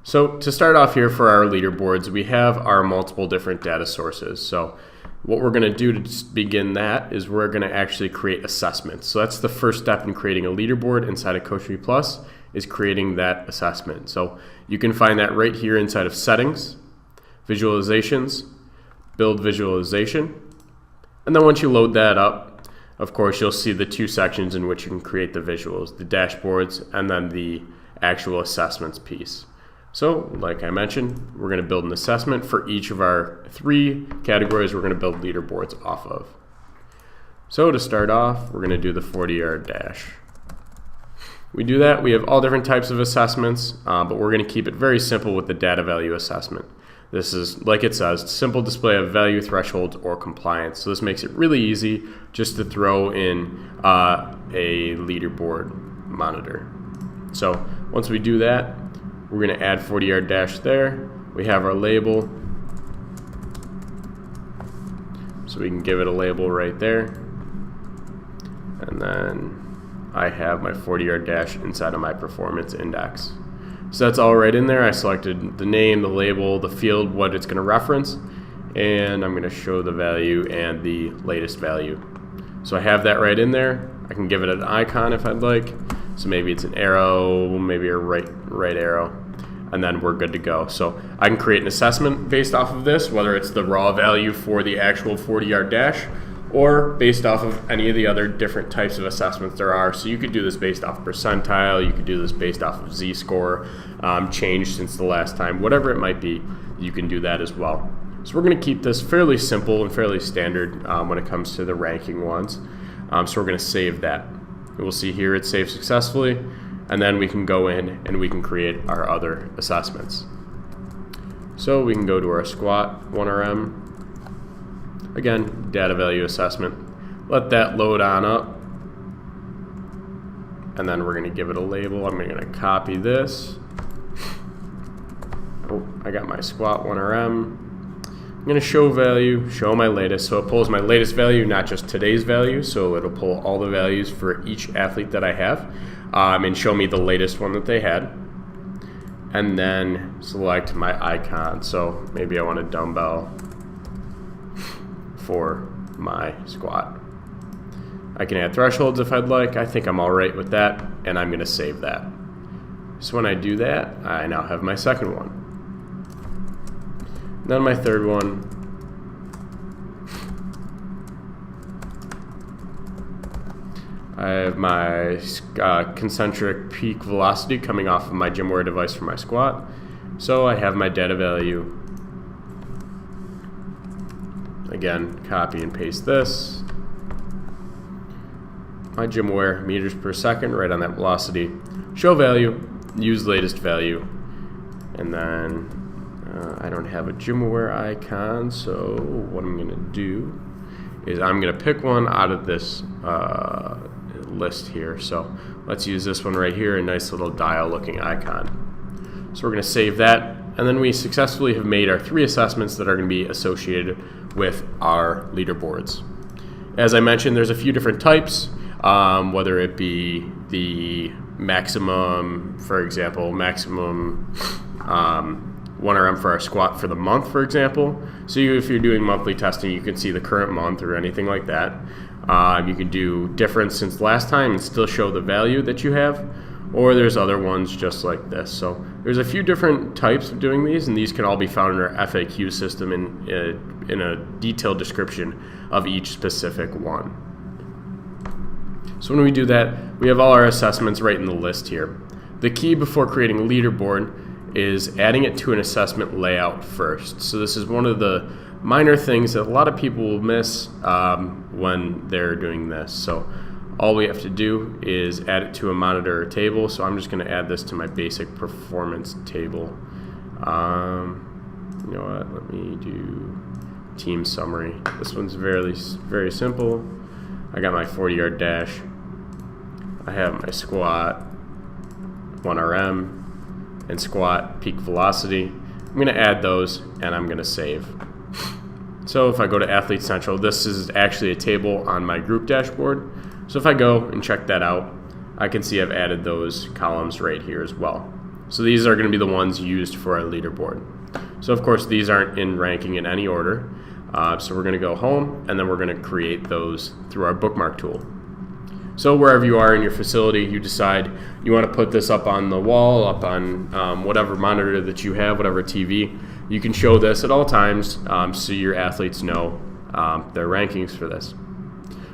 So to start off here for our leaderboards, we have our multiple different data sources. So what we're going to do to begin that is we're going to actually create assessments. So that's the first step in creating a leaderboard inside of CoachMePlus, is creating that assessment. So you can find that right here inside of Settings, Visualizations, Build Visualization. And then once you load that up, of course, you'll see the two sections in which you can create the visuals, the dashboards, and then the actual assessments piece. So, like I mentioned, we're going to build an assessment for each of our 3 categories we're going to build leaderboards off of. So to start off, we're going to do the 40-yard dash. We do that, we have all different types of assessments, but we're going to keep it very simple with the data value assessment. This is, like it says, simple display of value thresholds or compliance. So this makes it really easy just to throw in a leaderboard monitor. So once we do that, we're going to add 40-yard dash there. We have our label. So we can give it a label right there. And then I have my 40-yard dash inside of my performance index. So that's all right in there. I selected the name, the label, the field, what it's going to reference, and I'm going to show the value and the latest value. So I have that right in there. I can give it an icon if I'd like. So maybe it's an arrow, maybe a right arrow, and then we're good to go. So I can create an assessment based off of this, whether it's the raw value for the actual 40-yard dash or based off of any of the other different types of assessments there are. So you could do this based off percentile, you could do this based off of Z-score, changed since the last time, whatever it might be, you can do that as well. So we're going to keep this fairly simple and fairly standard when it comes to the ranking ones. So we're going to save that. We'll see here it's saved successfully, and then we can go in and we can create our other assessments. So we can go to our squat 1RM. Again, data value assessment. Let that load on up. And then we're going to give it a label. I'm going to copy this. Oh, I got my squat 1RM. I'm going to show value, show my latest. So it pulls my latest value, not just today's value. So it'll pull all the values for each athlete that I have and show me the latest one that they had. And then select my icon. So maybe I want a dumbbell for my squat. I can add thresholds if I'd like. I think I'm all right with that, and I'm going to save that. So when I do that, I now have my second one. Then my third one. I have my concentric peak velocity coming off of my GymWare device for my squat. So I have my data value. Again, copy and paste this. My GymWare meters per second right on that velocity. Show value, use latest value. And then I don't have a GymWare icon, so what I'm going to do is I'm going to pick one out of this list here. So let's use this one right here, a nice little dial looking icon. So we're going to save that, and then we successfully have made our 3 assessments that are going to be associated with our leaderboards. As I mentioned, there's a few different types, whether it be the maximum, for example, maximum 1RM for our squat for the month, for example. So if you're doing monthly testing, you can see the current month or anything like that. You can do difference since last time and still show the value that you have, or there's other ones just like this. So there's a few different types of doing these, and these can all be found in our FAQ system in a detailed description of each specific one. So when we do that, we have all our assessments right in the list here. The key before creating a leaderboard is adding it to an assessment layout first. So this is one of the minor things that a lot of people will miss when they're doing this. So all we have to do is add it to a monitor or table. So I'm just going to add this to my basic performance table. You know what? Let me do team summary. This one's very simple. I got my 40-yard dash. I have my squat 1RM and squat peak velocity. I'm going to add those, and I'm going to save. So if I go to Athlete Central, this is actually a table on my group dashboard. So if I go and check that out, I can see I've added those columns right here as well. So these are going to be the ones used for our leaderboard. So of course these aren't in ranking in any order. So we're going to go home, and then we're going to create those through our bookmark tool. So wherever you are in your facility, you decide you want to put this up on the wall, up on whatever monitor that you have, whatever TV. You can show this at all times so your athletes know their rankings for this.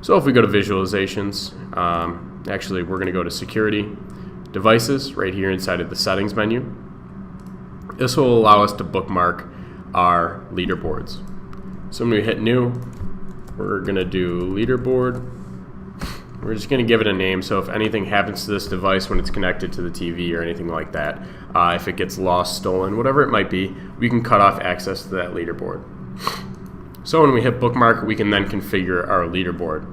So if we go to visualizations, actually we're going to go to security, devices, right here inside of the settings menu. This will allow us to bookmark our leaderboards. So when we hit new, we're going to do leaderboard. We're just going to give it a name, so if anything happens to this device when it's connected to the TV or anything like that, if it gets lost, stolen, whatever it might be, we can cut off access to that leaderboard. So when we hit bookmark, we can then configure our leaderboard.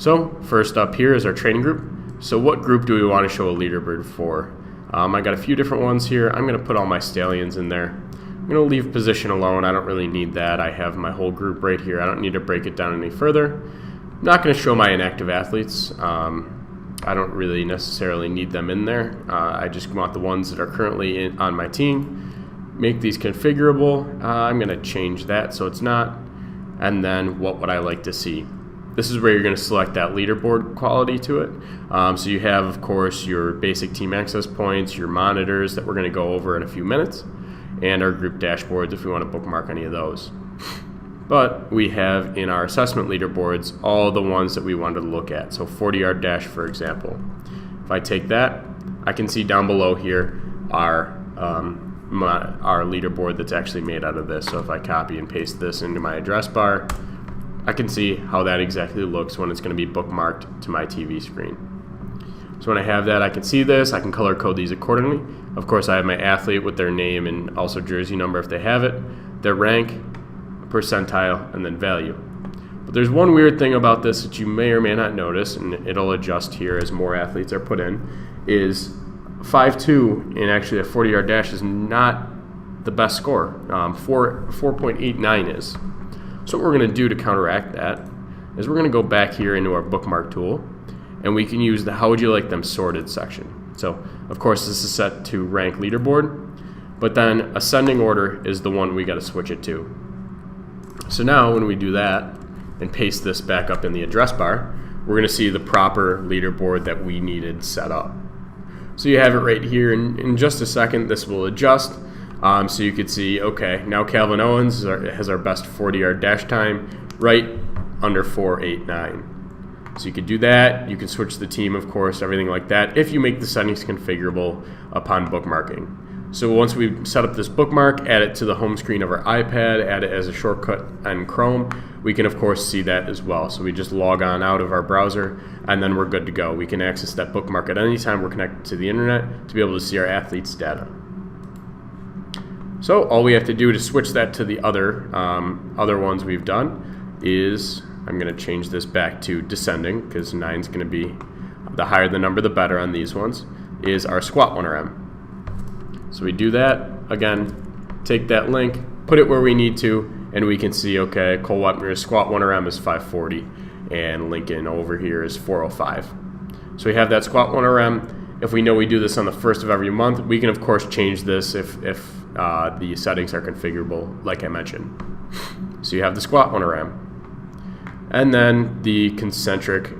So first up here is our training group. So what group do we want to show a leaderboard for? I got a few different ones here. I'm going to put all my stallions in there. I'm going to leave position alone. I don't really need that. I have my whole group right here. I don't need to break it down any further. I'm not going to show my inactive athletes. I don't really necessarily need them in there. I just want the ones that are currently on my team. Make these configurable. I'm going to change that so it's not. And then what would I like to see? This is where you're going to select that leaderboard quality to it. So you have, of course, your basic team access points, your monitors that we're going to go over in a few minutes, and our group dashboards if we want to bookmark any of those. But we have in our assessment leaderboards all the ones that we wanted to look at. So 40-yard dash, for example. If I take that, I can see down below here our leaderboard that's actually made out of this. So if I copy and paste this into my address bar, I can see how that exactly looks when it's going to be bookmarked to my TV screen. So when I have that, I can see this. I can color code these accordingly. Of course, I have my athlete with their name and also jersey number if they have it, their rank, percentile, and then value. But there's one weird thing about this that you may or may not notice, and it'll adjust here as more athletes are put in, is 5.2 in actually a 40-yard dash is not the best score. 4.89 is. So what we're going to do to counteract that is we're going to go back here into our bookmark tool, and we can use the how would you like them sorted section. So of course this is set to rank leaderboard, but then ascending order is the one we got to switch it to. So now when we do that and paste this back up in the address bar, we're going to see the proper leaderboard that we needed set up. So you have it right here. In just a second, this will adjust. So you could see, okay, now Calvin Owens has our best 40-yard dash time right under 4.89. So you could do that. You can switch the team, of course, everything like that, if you make the settings configurable upon bookmarking. So once we set up this bookmark, add it to the home screen of our iPad, add it as a shortcut in Chrome, we can of course see that as well. So we just log on out of our browser and then we're good to go. We can access that bookmark at any time we're connected to the internet to be able to see our athletes' data. So all we have to do to switch that to the other ones we've done is, I'm going to change this back to descending because 9 is going to be, the higher the number the better on these ones, is our squat 1RM. So we do that, again, take that link, put it where we need to, and we can see, okay, Cole Wetmer's squat 1RM is 540, and Lincoln over here is 405. So we have that squat 1RM. If we know we do this on the first of every month, we can, of course, change this if the settings are configurable, like I mentioned. So you have the squat 1RM. And then the concentric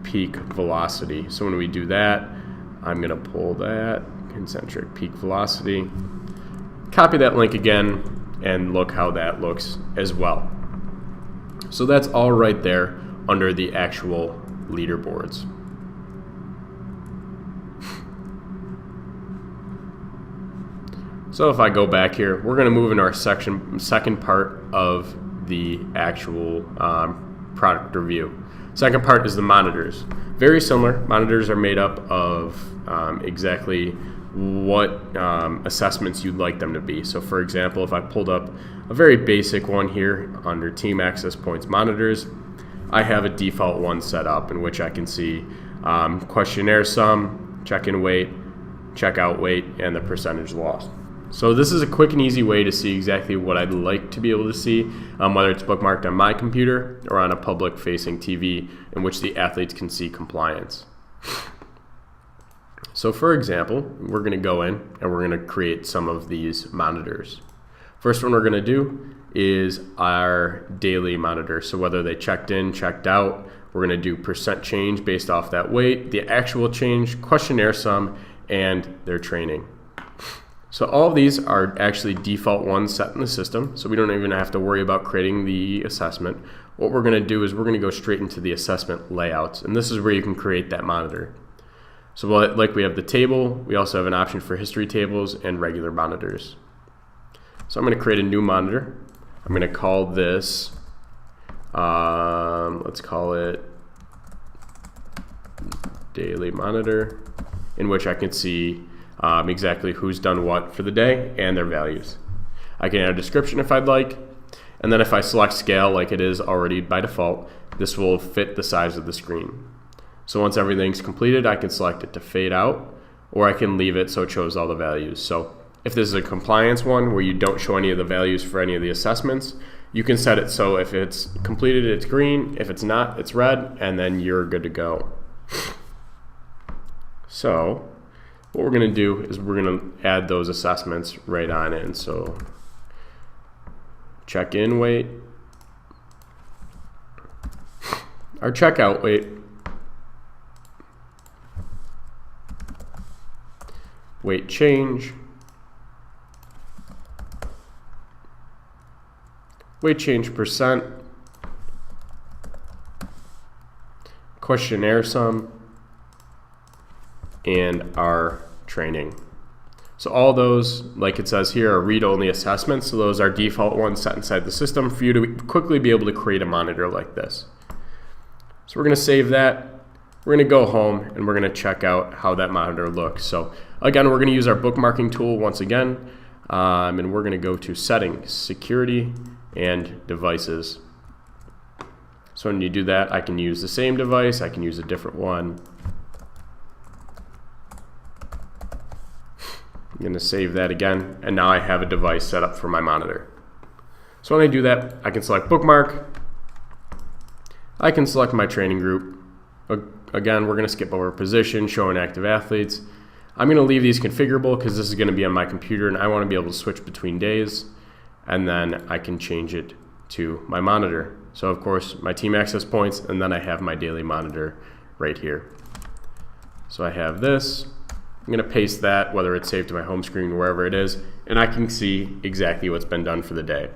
peak velocity. So when we do that, I'm going to pull that. Concentric peak velocity, copy that link again, and look how that looks as well. So that's all right there under the actual leaderboards. So if I go back here, we're going to move into our second part of the actual product review. Second part is the monitors. Very similar. Monitors are made up of exactly what assessments you'd like them to be. So for example, if I pulled up a very basic one here under Team Access Points Monitors, I have a default one set up in which I can see questionnaire sum, check-in weight, check-out weight, and the percentage lost. So this is a quick and easy way to see exactly what I'd like to be able to see, whether it's bookmarked on my computer or on a public-facing TV in which the athletes can see compliance. So for example, we're going to go in and we're going to create some of these monitors. First one we're going to do is our daily monitor. So whether they checked in, checked out, we're going to do percent change based off that weight, the actual change, questionnaire sum, and their training. So all of these are actually default ones set in the system, so we don't even have to worry about creating the assessment. What we're going to do is we're going to go straight into the assessment layouts, and this is where you can create that monitor. So like we have the table, we also have an option for history tables and regular monitors. So I'm going to create a new monitor. I'm going to call this, let's call it daily monitor, in which I can see exactly who's done what for the day and their values. I can add a description if I'd like, and then if I select scale like it is already by default, this will fit the size of the screen. So once everything's completed, I can select it to fade out, or I can leave it so it shows all the values. So if this is a compliance one where you don't show any of the values for any of the assessments, you can set it so if it's completed, it's green, if it's not, it's red, and then you're good to go. So what we're going to do is we're going to add those assessments right on in. So check-in weight, our checkout weight, weight change, weight change percent, questionnaire sum, and our training. So all those, like it says here, are read-only assessments. So those are default ones set inside the system for you to quickly be able to create a monitor like this. So we're going to save that. We're going to go home and we're going to check out how that monitor looks. So again, we're going to use our bookmarking tool once again, and we're going to go to settings, security, and devices. So when you do that, I can use the same device, I can use a different one. I'm going to save that again, and now I have a device set up for my monitor. So when I do that, I can select bookmark, I can select my training group. Again, we're going to skip over position, show inactive athletes. I'm going to leave these configurable because this is going to be on my computer and I want to be able to switch between days, and then I can change it to my monitor. So of course my team access points, and then I have my daily monitor right here. So I have this. I'm going to paste that, whether it's saved to my home screen, wherever it is, and I can see exactly what's been done for the day.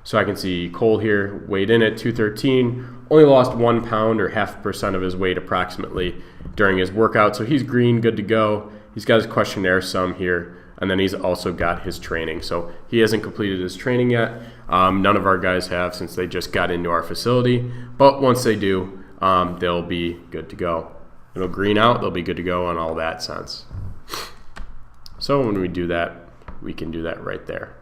So I can see Cole here, weighed in at 213, only lost 1 pound or 0.5% of his weight approximately during his workout. So he's green, good to go. He's got his questionnaire sum here, and then he's also got his training. So he hasn't completed his training yet. None of our guys have since they just got into our facility, but once they do, they'll be good to go. It'll green out, they'll be good to go on all that sense. So when we do that, we can do that right there.